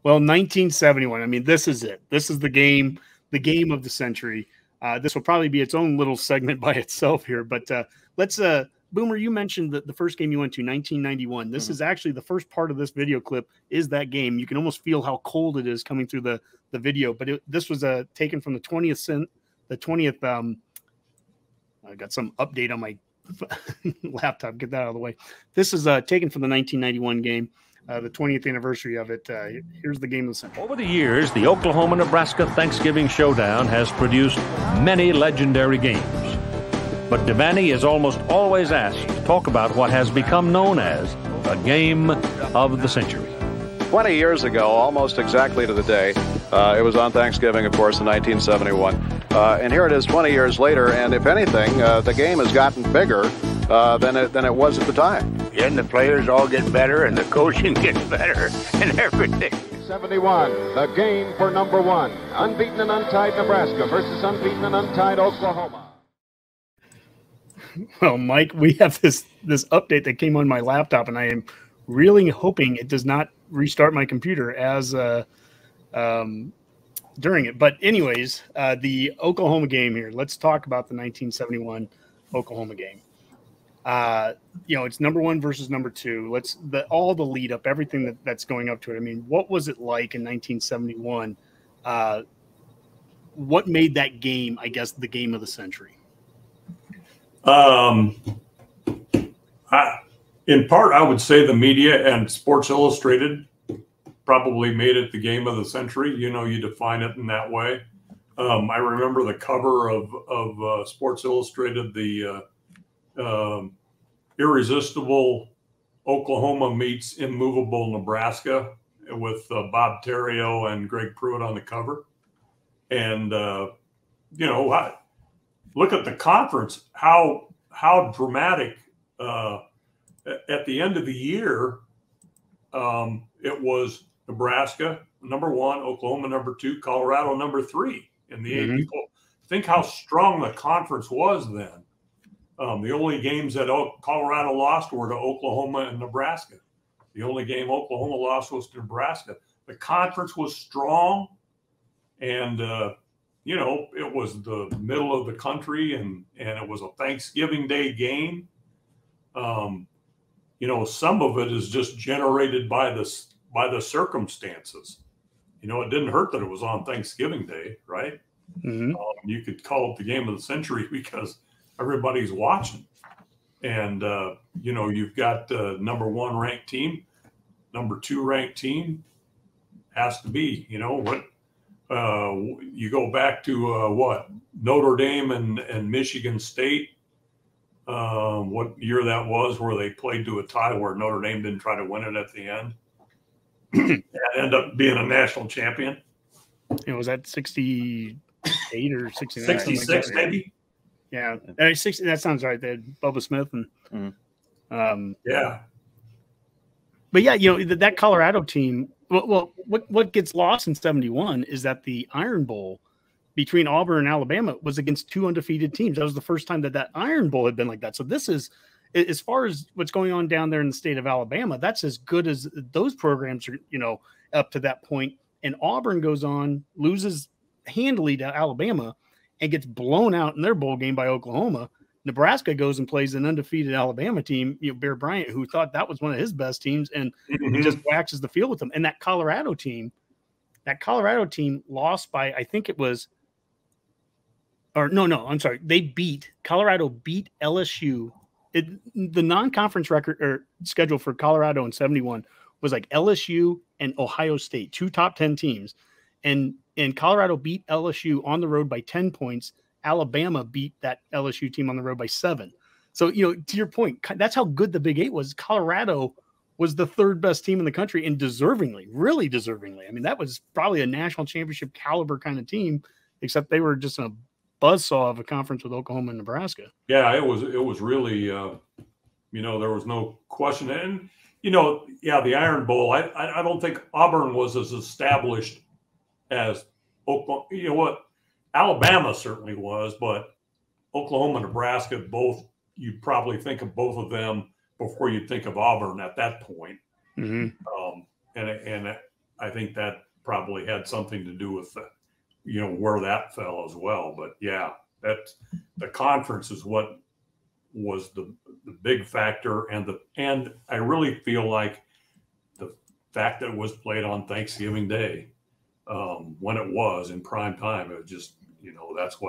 Well, 1971. I mean, this is it. This is the game of the century. This will probably be its own little segment by itself here. But let's Boomer, you mentioned the first game you went to, 1991. This is actually the first part of this video clip is that game. You can almost feel how cold it is coming through the video. But this was taken from the 20th. I got some update on my laptop. Get that out of the way. This is taken from the 1991 game. The 20th anniversary of it. Here's the game of the century. Over the years, the Oklahoma-Nebraska Thanksgiving Showdown has produced many legendary games. But Devaney is almost always asked to talk about what has become known as a game of the century. 20 years ago, almost exactly to the day, it was on Thanksgiving, of course, in 1971. And here it is 20 years later, and if anything, the game has gotten bigger than it was at the time. Yeah, and the players all get better, and the coaching gets better, and everything. 71, the game for number one. Unbeaten and untied Nebraska versus unbeaten and untied Oklahoma. Well, Mike, we have this update that came on my laptop, and I am really hoping it does not restart my computer as during it. But anyways, the Oklahoma game here. Let's talk about the 1971 Oklahoma game. It's number one versus number two. All the lead up, everything that's going up to it. I mean, what was it like in 1971? What made that game, I guess, the game of the century? In part, I would say the media and Sports Illustrated probably made it the game of the century. You define it in that way. I remember the cover of Sports Illustrated, the Irresistible Oklahoma meets Immovable Nebraska with Bob Terrio and Greg Pruitt on the cover. And, look at the conference, how dramatic at the end of the year, it was Nebraska number one, Oklahoma number two, Colorado number three in the AP poll. Think how strong the conference was then. The only games that Colorado lost were to Oklahoma and Nebraska. The only game Oklahoma lost was to Nebraska. The conference was strong, and it was the middle of the country, and it was a Thanksgiving Day game. Some of it is just generated by the circumstances. It didn't hurt that it was on Thanksgiving Day, right? You could call it the game of the century because everybody's watching. And, you've got number one ranked team, number two ranked team has to be, you go back to Notre Dame and Michigan State, what year that was, where they played to a tie where Notre Dame didn't try to win it at the end and end up being a national champion. Was that 68 or 69? 66, maybe. Yeah, 60. That sounds right. They had Bubba Smith and yeah. But yeah, that Colorado team. Well, what gets lost in 71 is that the Iron Bowl between Auburn and Alabama was against two undefeated teams. That was the first time that Iron Bowl had been like that. So this is, as far as what's going on down there in the state of Alabama, that's as good as those programs are, up to that point. And Auburn goes on, loses handily to Alabama, and gets blown out in their bowl game by Oklahoma. Nebraska goes and plays an undefeated Alabama team, Bear Bryant, who thought that was one of his best teams, and he just waxes the field with them. And that Colorado team lost by, I think it was, I'm sorry. Colorado beat LSU. The non-conference record or schedule for Colorado in 71 was like LSU and Ohio State, two top 10 teams. And Colorado beat LSU on the road by 10 points. Alabama beat that LSU team on the road by 7. So, to your point, that's how good the Big Eight was. Colorado was the third best team in the country, and really deservingly. I mean, that was probably a national championship caliber kind of team, except they were just in a buzzsaw of a conference with Oklahoma and Nebraska. Yeah, it was really, there was no question. And, the Iron Bowl, I don't think Auburn was as established as Oklahoma. Alabama certainly was, but Oklahoma, Nebraska, both, you'd probably think of both of them before you'd think of Auburn at that point. And I think that probably had something to do with where that fell as well. But yeah, that the conference is what was the big factor, and I really feel like the fact that it was played on Thanksgiving Day, when it was in prime time, it just that's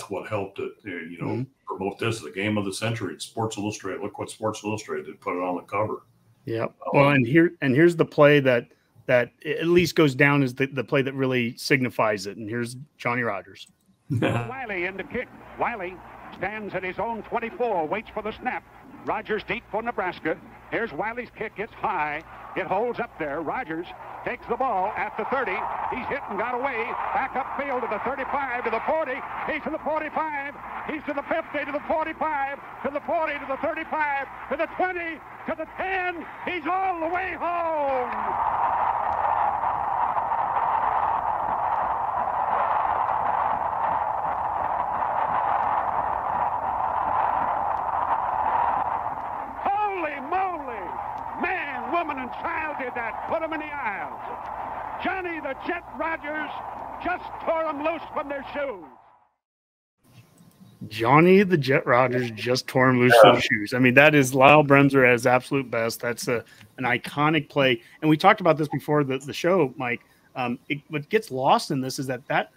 what helped it promote this, the game of the century. It's Sports Illustrated. Look what Sports Illustrated did, put it on the cover. Yeah. Well, and here's the play that at least goes down as the play that really signifies it. And here's Johnny Rodgers. Wiley in the kick. Wiley stands at his own 24, waits for the snap. Rodgers deep for Nebraska. Here's Wiley's kick. It's high. It holds up there. Rodgers takes the ball at the 30. He's hit and got away. Back upfield to the 35, to the 40. He's to the 45. He's to the 50, to the 45, to the 40, to the 35, to the 20, to the 10. He's all the way home. Woman and child did that. Put them in the aisles. Johnny the Jet Rodgers just tore them loose from their shoes. Johnny the Jet Rodgers just tore him loose from the shoes. I mean, that is Lyle Bremser at his absolute best. That's an iconic play. And we talked about this before the show, Mike. What gets lost in this is that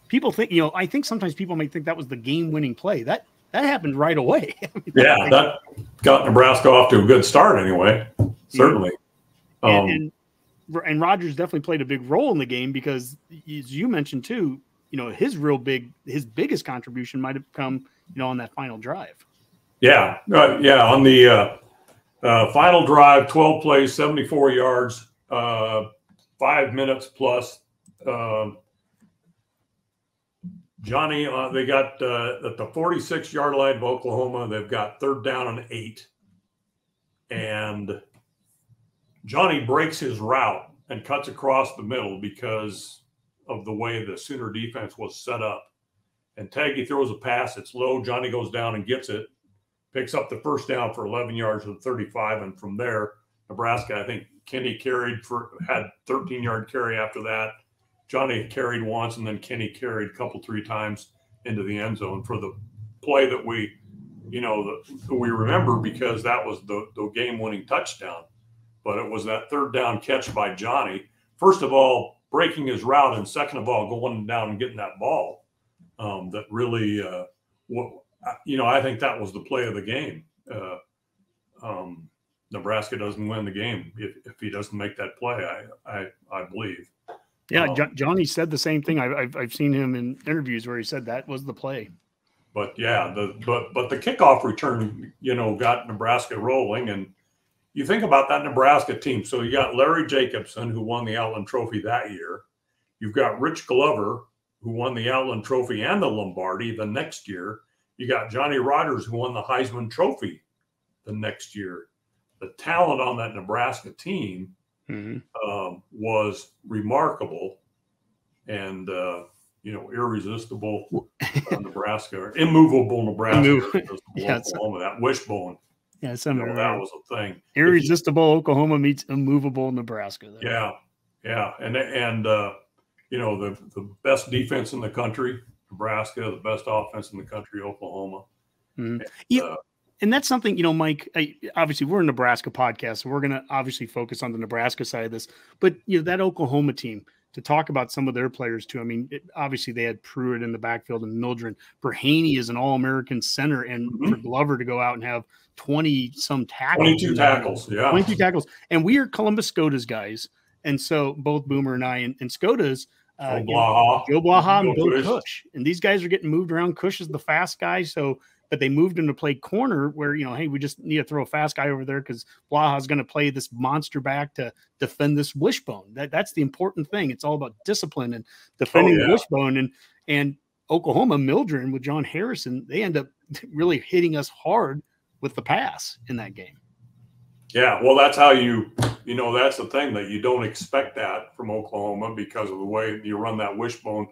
people think, I think sometimes people might think that was the game-winning play. That happened right away. That got Nebraska off to a good start anyway. Certainly. And Rodgers definitely played a big role in the game because, as you mentioned too, his biggest contribution might have come, on that final drive. Yeah. On the final drive, 12 plays, 74 yards, 5 minutes plus. Johnny, they got at the 46-yard line of Oklahoma. They've got 3rd down and 8. And Johnny breaks his route and cuts across the middle because of the way the Sooner defense was set up. And Taggy throws a pass. It's low. Johnny goes down and gets it, picks up the 1st down for 11 yards to the 35. And from there, Nebraska, I think Kenny had 13-yard carry after that. Johnny carried once, and then Kenny carried a 3 times into the end zone for the play that we remember because that was the game-winning touchdown. But it was that 3rd down catch by Johnny. First of all, breaking his route, and second of all, going down and getting that ball. That really, I think that was the play of the game. Nebraska doesn't win the game if he doesn't make that play. I believe. Yeah, Johnny said the same thing. I've seen him in interviews where he said that was the play. But yeah, but the kickoff return, got Nebraska rolling. And you think about that Nebraska team. So you got Larry Jacobson, who won the Outland Trophy that year. You've got Rich Glover, who won the Outland Trophy and the Lombardi the next year. You got Johnny Rodgers, who won the Heisman Trophy the next year. The talent on that Nebraska team was remarkable, and irresistible Nebraska, or immovable Nebraska, Oklahoma, that wishbone. Yeah, that was a thing. Irresistible Oklahoma meets immovable Nebraska. Yeah, and the best defense in the country, Nebraska, the best offense in the country, Oklahoma. And that's something, Mike, obviously we're a Nebraska podcast, so we're going to obviously focus on the Nebraska side of this. But, that Oklahoma team, to talk about some of their players too. I mean, obviously they had Pruitt in the backfield and Mildren. Perhaney is an All-American center, and for Glover to go out and have 20-some tackles. 22 tackles, yeah. 22 tackles. And we are Columbus Scotus guys. And so both Boomer and I, and Scotus, Joe Blaha and Bill Cush. And these guys are getting moved around. Cush is the fast guy, but they moved him to play corner where, hey, we just need to throw a fast guy over there because Blaha's going to play this monster back to defend this wishbone. That's the important thing. It's all about discipline and defending the wishbone. And Oklahoma, Mildren with John Harrison, they end up really hitting us hard with the pass in that game. Yeah, well, that's how that's the thing, that you don't expect that from Oklahoma because of the way you run that wishbone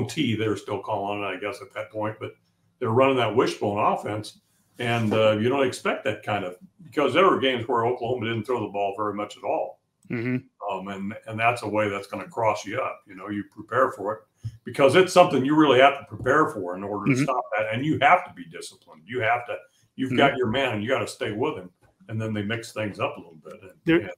T, they're still calling it, I guess, at that point. But they're running that wishbone offense, and you don't expect that kind of, because there were games where Oklahoma didn't throw the ball very much at all. And that's a way that's going to cross you up. You know, you prepare for it because it's something you really have to prepare for in order to stop that. And you have to be disciplined. You've got your man and you got to stay with him. And then they mix things up a little bit.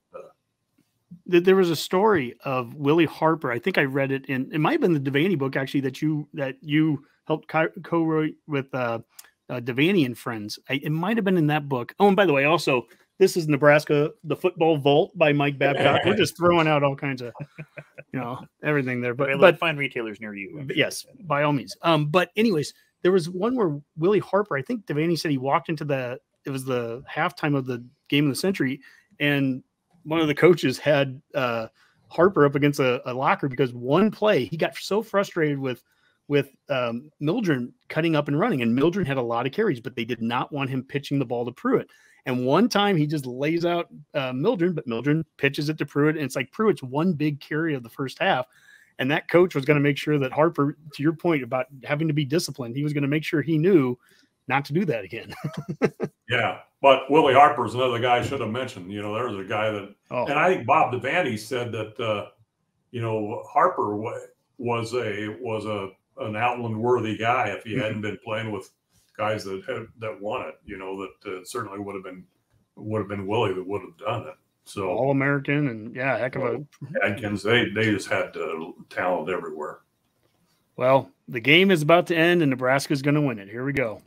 There was a story of Willie Harper. I think I read it it might have been the Devaney book actually that you helped co-write with Devaney and Friends. It might have been in that book. Oh, and by the way, also, this is Nebraska, the Football Vault by Mike Babcock. We're just throwing out all kinds of, everything there. But find retailers near you. Yes, by all means. But anyways, there was one where Willie Harper, I think Devaney said he walked into it was the halftime of the game of the century, and one of the coaches had Harper up against a locker because one play he got so frustrated with Mildren cutting up and running, and Mildren had a lot of carries, but they did not want him pitching the ball to Pruitt. And one time he just lays out Mildren, but Mildren pitches it to Pruitt, and it's like Pruitt's one big carry of the first half. And that coach was going to make sure that Harper, to your point about having to be disciplined, he was going to make sure he knew not to do that again. Yeah. But Willie Harper is another guy I should have mentioned. You know, there was a guy that, and I think Bob Devaney said that, Harper was an Outland worthy guy if he hadn't been playing with guys that won it. You know, that certainly would have been Willie that would have done it. So All-American and heck of a Adkins. They just had talent everywhere. Well, the game is about to end and Nebraska's going to win it. Here we go.